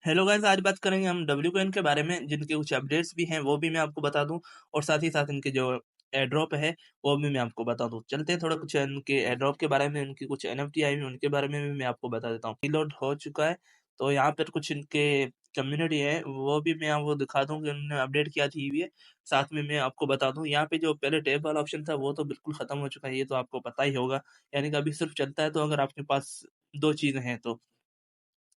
Hello guys, आज बात करेंगे हम डब्ल्यू कॉइन के बारे में, जिनके कुछ अपडेट्स भी हैं वो भी मैं आपको बता दूं, और साथ ही साथ इनके जो एयर ड्रॉप है वो भी मैं आपको बता दूं। चलते हैं थोड़ा कुछ इनके एयर ड्रॉप के बारे में, इनकी कुछ एनएफटी आई हुई उनके बारे में भी मैं आपको बता देता हूँ। रीलोड हो चुका है, तो यहाँ पर कुछ इनके कम्युनिटी है वो भी मैं आपको दिखा दूं कि उन्होंने अपडेट क्या की हुई है। साथ में मैं आपको बता दूं, यहाँ पे जो पहले टैब वाला ऑप्शन था वो तो बिल्कुल खत्म हो चुका है, ये तो आपको पता ही होगा। यानी कि अभी सिर्फ चलता है तो अगर आपके पास दो चीजें हैं तो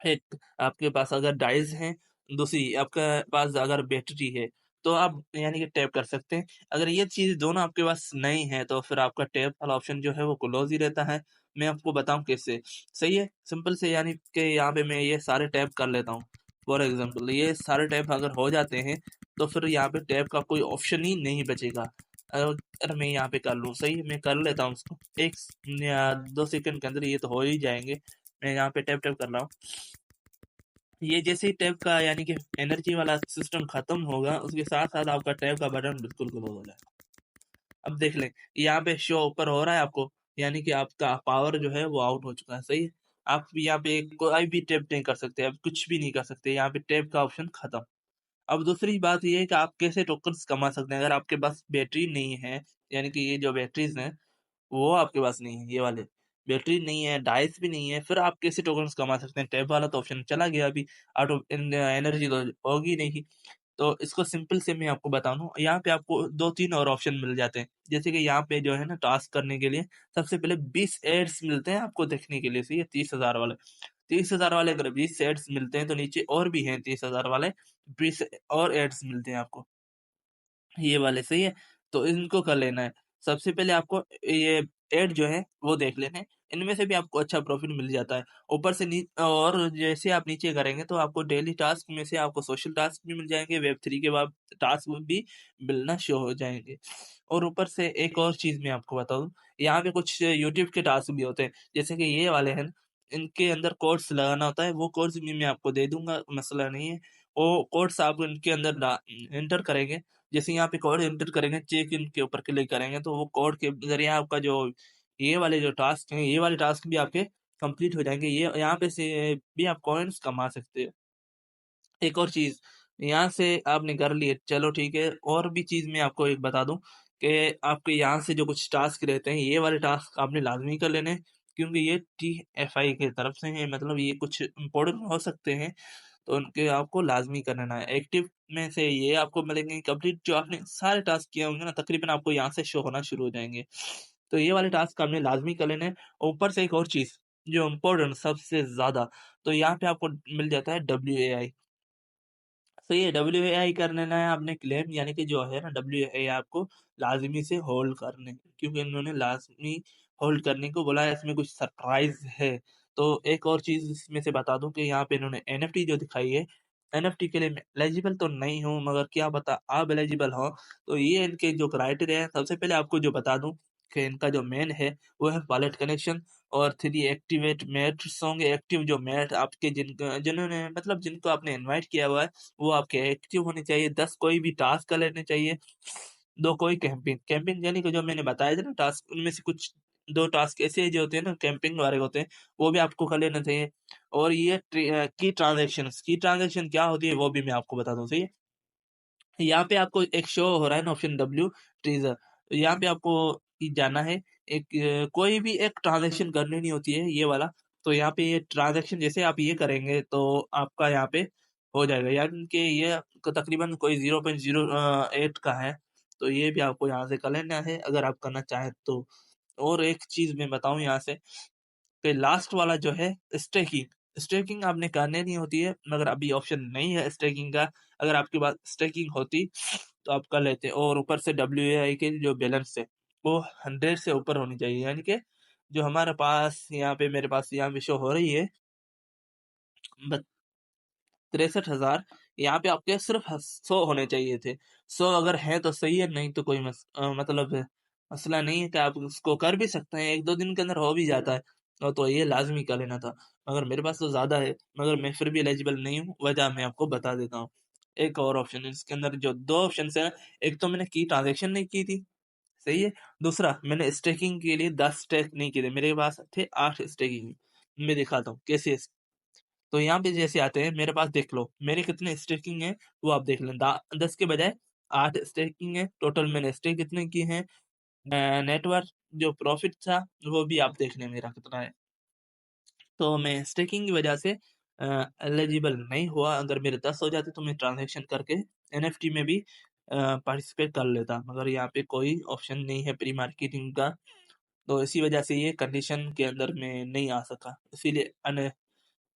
एक आपके पास अगर डाइज़ हैं, दूसरी आपके पास अगर बैटरी है, तो आप यानी कि टैप कर सकते हैं। अगर ये चीज़ दोनों आपके पास नहीं है, तो फिर आपका टैप वाला ऑप्शन जो है वो क्लोज़ ही रहता है। मैं आपको बताऊँ कैसे? सही है? सिंपल से यानी कि यहाँ पे मैं ये सारे टैप कर लेता हूँ। फॉर एग्ज़ाम्पल ये सारे टैप अगर हो जाते हैं, तो फिर यहाँ पे टैप का कोई ऑप्शन ही नहीं बचेगा। अगर मैं यहाँ पे कर लूँ, सही है? मैं कर लेता हूँ उसको। 1 या 2 सेकंड के अंदर ये तो हो ही जाएँगे। मैं यहाँ पे टैप-टैप कर रहा हूँ। ये जैसे ही टैब का यानी कि एनर्जी वाला सिस्टम खत्म होगा, उसके साथ-साथ आपका टैब का बटन बिल्कुल क्लोज़ हो जाएगा। अब देख लें, यहाँ पे शो ऊपर हो रहा है आपको, यानी कि आपका पावर जो है वो आउट हो चुका है, सही है? आप यहाँ पे कोई भी टैप नहीं कर सकते, अब कुछ भी नहीं कर सकते, यहाँ पे टैब का ऑप्शन खत्म। अब दूसरी बात ये है कि आप कैसे टोकन्स कमा सकते हैं, अगर आपके पास बैटरी नहीं है, यानी कि ये जो बैटरीज़ हैं वो आपके पास नहीं है, ये वाले। बैटरी नहीं है, डाइस भी नहीं है, फिर आप कैसे टोकन्स कमा सकते हैं? टैब वाला तो ऑप्शन चला गया अभी, ऑटो एनर्जी तो होगी नहीं। तो इसको सिंपल से मैं आपको बताऊँ, यहाँ पे आपको 2-3 और ऑप्शन मिल जाते हैं। जैसे कि यहाँ पे जो है ना टास्क करने के लिए सबसे पहले 20 एड्स मिलते हैं आपको देखने के लिए, सही है? 30,000 वाले। 30,000 वाले अगर 20 एड्स मिलते हैं तो नीचे और भी हैं 30,000 वाले, 20 और एड्स मिलते हैं आपको। ये वाले सही है, तो इनको कर लेना है। सबसे पहले आपको ये ऐड जो है वो देख लेने हैं, इनमें से भी आपको अच्छा प्रॉफ़िट मिल जाता है। ऊपर से और जैसे आप नीचे करेंगे तो आपको डेली टास्क में से आपको सोशल टास्क भी मिल जाएँगे, वेब 3 के बाद टास्क भी मिलना शो हो जाएँगे। और ऊपर से एक और चीज़ मैं आपको बता दूँ, यहाँ पे कुछ यूट्यूब के टास्क भी होते हैं, जैसे कि ये वाले हैं, इनके अंदर कोड्स लगाना होता है, वो कोड्स भी मैं आपको दे दूँगा, मसला नहीं है। वो कोड्स आप इनके अंदर एंटर करेंगे, जैसे यहाँ पे कोड एंटर करेंगे, चेक इन के ऊपर क्लिक करेंगे, तो वो कोड के ज़रिए आपका जो ये वाले जो टास्क हैं, ये वाले टास्क भी आपके कंप्लीट हो जाएँगे। ये यहाँ पे से भी आप कॉइन्स कमा सकते हैं। एक और चीज़, यहाँ से आपने कर लिए, चलो ठीक है, और भी चीज़ मैं आपको एक बता दूँ कि आपके यहाँ से जो कुछ टास्क रहते हैं, ये वाले टास्क आपने लाज़मी कर लेने हैं, क्योंकि ये टीएफआई की तरफ से हैं, मतलब ये कुछ इम्पोर्टेंट हो सकते हैं, तो उनके आपको लाज़मी कर लेना है। एक्टिव में से ये आपको मिलेंगे, कंप्लीट जो आपने सारे टास्क किए होंगे ना, तकरीबन आपको यहाँ से शो होना शुरू हो जाएँगे। तो ये वाले टास्क आपने लाज़मी कर लेने हैं। ऊपर से एक और चीज़, जो इम्पोर्टेंट सबसे ज़्यादा, तो यहाँ पे आपको मिल जाता है डब्ल्यूएआई। तो ये डब्ल्यूएआई कर लेना है आपने क्लेम, यानी कि जो है ना डब्ल्यूएआई आपको लाज़मी से होल्ड करने हैं, क्योंकि इन्होंने लाज़मी होल्ड करने को बोला है, इसमें कुछ सरप्राइज़ है। तो एक और चीज़ इसमें से बता दूँ कि यहाँ पे इन्होंने एनएफटी जो दिखाई है, एनएफटी के लिए मैं एलिजिबल तो नहीं हूँ, मगर क्या पता आप एलिजिबल हो। तो ये इनके जो क्राइटेरिया है, सबसे पहले आपको जो बता दूँ कि इनका जो मेन है, वो है वॉलेट कनेक्शन और 3 एक्टिवेट मैट्स होंगे, एक्टिव जो मैट आपके जिन्होंने मतलब जिनको आपने इनवाइट किया हुआ है, वो आपके एक्टिव होने चाहिए, 10 कोई भी टास्क कर लेने चाहिए, 2 कोई कैंपिंग कैंपिंग यानी कि जो मैंने बताया था ना टास्क, उनमें से कुछ 2 टास्क ऐसे जो होते हैं ना कैंपिंग वाले होते हैं, वो भी आपको कर लेना चाहिए। और ये की ट्रांज़ैक्शन क्या होती है वो भी मैं आपको बता दूँ, सही है? यहाँ पे आपको एक शो हो रहा है ना ऑप्शन डब्ल्यू टीज़र, तो यहाँ पे आपको जाना है, एक कोई भी एक ट्रांज़ैक्शन करनी नहीं होती है ये वाला, तो यहाँ पे ये ट्रांज़ैक्शन जैसे आप ये करेंगे तो आपका यहाँ पे हो जाएगा, यानी कि ये तकरीबन कोई 0.08 का है, तो ये भी आपको यहाँ से कर लेना है अगर आप करना चाहें तो। और एक चीज़ मैं बताऊँ यहाँ से, फिर लास्ट वाला जो है स्टेकिंग, स्टेकिंग आपने करनी नहीं होती है, मगर अभी ऑप्शन नहीं है स्टेकिंग का। अगर आपके पास स्टेकिंग होती तो आप कर लेते, और ऊपर से डब्ल्यूएआई के जो बैलेंस है वो 100 से ऊपर होनी चाहिए, यानी कि जो हमारे पास यहाँ पे मेरे पास यहाँ पे शो हो रही है 63,000, यहाँ पे आपके सिर्फ 100 होने चाहिए थे। 100 अगर है तो सही है, नहीं तो कोई मतलब मसला नहीं है कि आप उसको कर भी सकते हैं, 1-2 दिन के अंदर हो भी जाता है। तो ये लाज़मी कर लेना था, मगर मेरे पास तो ज़्यादा है, मगर मैं फिर भी एलिजिबल नहीं हूँ, वजह मैं आपको बता देता हूँ। एक और ऑप्शन है इसके अंदर, जो 2 ऑप्शंस हैं, एक तो मैंने की ट्रांज़ैक्शन नहीं की थी, सही है? दूसरा मैंने स्टेकिंग के लिए 10 स्टेक नहीं किए थे, मेरे पास थे 8 स्टेकिंग। मैं दिखाता हूँ कैसे। तो यहाँ पे जैसे आते हैं, मेरे पास देख लो मेरे कितने स्टेकिंग है वो आप देख लें। 10 के बजाय 8 स्टेकिंग है। टोटल मैंने स्टेक कितने की है, नेटवर्क जो प्रॉफिट था वो भी आप देख लें मेरा कितना है। तो मैं स्टेकिंग की वजह से एलिजिबल नहीं हुआ। अगर मेरे 10 हो जाते तो मैं ट्रांजैक्शन करके एनएफटी में भी पार्टिसिपेट कर लेता, मगर यहाँ पे कोई ऑप्शन नहीं है प्री मार्केटिंग का। तो इसी वजह से ये कंडीशन के अंदर मैं नहीं आ सका, इसीलिए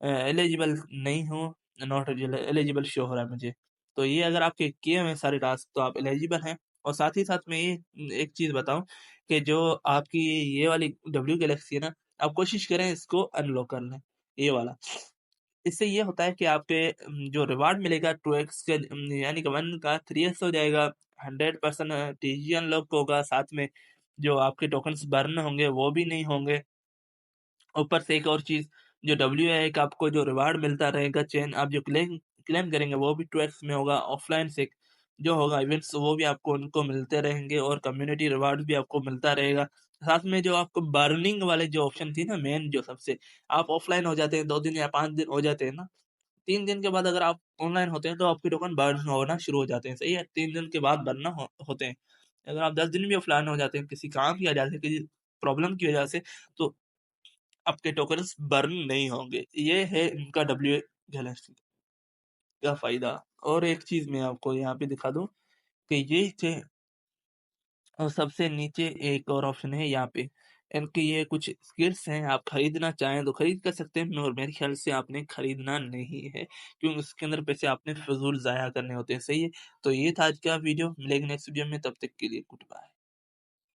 एलिजिबल नहीं हूँ, नॉट एलिजिबल शो हो रहा है मुझे। तो ये अगर आपके किए हुए सारे टास्क तो आप एलिजिबल हैं। और साथ ही साथ मैं ये एक चीज़ बताऊँ कि जो आपकी ये वाली डब्ल्यू गैलेक्सी है ना, आप कोशिश करें इसको अनलॉक कर लें, ये वाला। इससे ये होता है कि आपके जो रिवार्ड मिलेगा 2x का, यानी कि 1 का 3x हो जाएगा, 100% टीजी अनलॉक होगा, साथ में जो आपके टोकन्स बर्न होंगे वो भी नहीं होंगे। ऊपर से एक और चीज़, जो डब्ल्यू है एक आपको जो रिवार्ड मिलता रहेगा चेन, आप जो क्लेम क्लेम करेंगे वो भी 2x में होगा। ऑफलाइन से जो होगा इवेंट्स वो भी आपको उनको मिलते रहेंगे, और कम्युनिटी रिवार्ड भी आपको मिलता रहेगा। साथ में जो आपको बर्निंग वाले जो ऑप्शन थी ना मेन, जो सबसे, आप ऑफलाइन हो जाते हैं 2 दिन या 5 दिन हो जाते हैं ना, 3 दिन के बाद अगर आप ऑनलाइन होते हैं तो आपके टोकन बर्न होना शुरू हो जाते हैं, सही है? 3 दिन के बाद बर्न होते हैं। अगर आप 10 दिन भी ऑफलाइन हो जाते हैं किसी काम की वजह से, किसी प्रॉब्लम की वजह से, तो आपके टोकन्स बर्न नहीं होंगे। ये है इनका डब्ल्यू गैलेक्सी का फ़ायदा। और एक चीज़ मैं आपको यहाँ पे दिखा दूँ कि ये थे, और सबसे नीचे एक और ऑप्शन है यहाँ पे। इनके ये कुछ स्किल्स हैं, आप खरीदना चाहें तो खरीद कर सकते हैं, और मेरे ख्याल से आपने खरीदना नहीं है, क्योंकि उसके अंदर पैसे आपने फ़िज़ूल ज़ाया करने होते हैं, सही है? तो ये था आज का वीडियो, मिलेंगे नेक्स्ट वीडियो में, तब तक के लिए गुड बाय।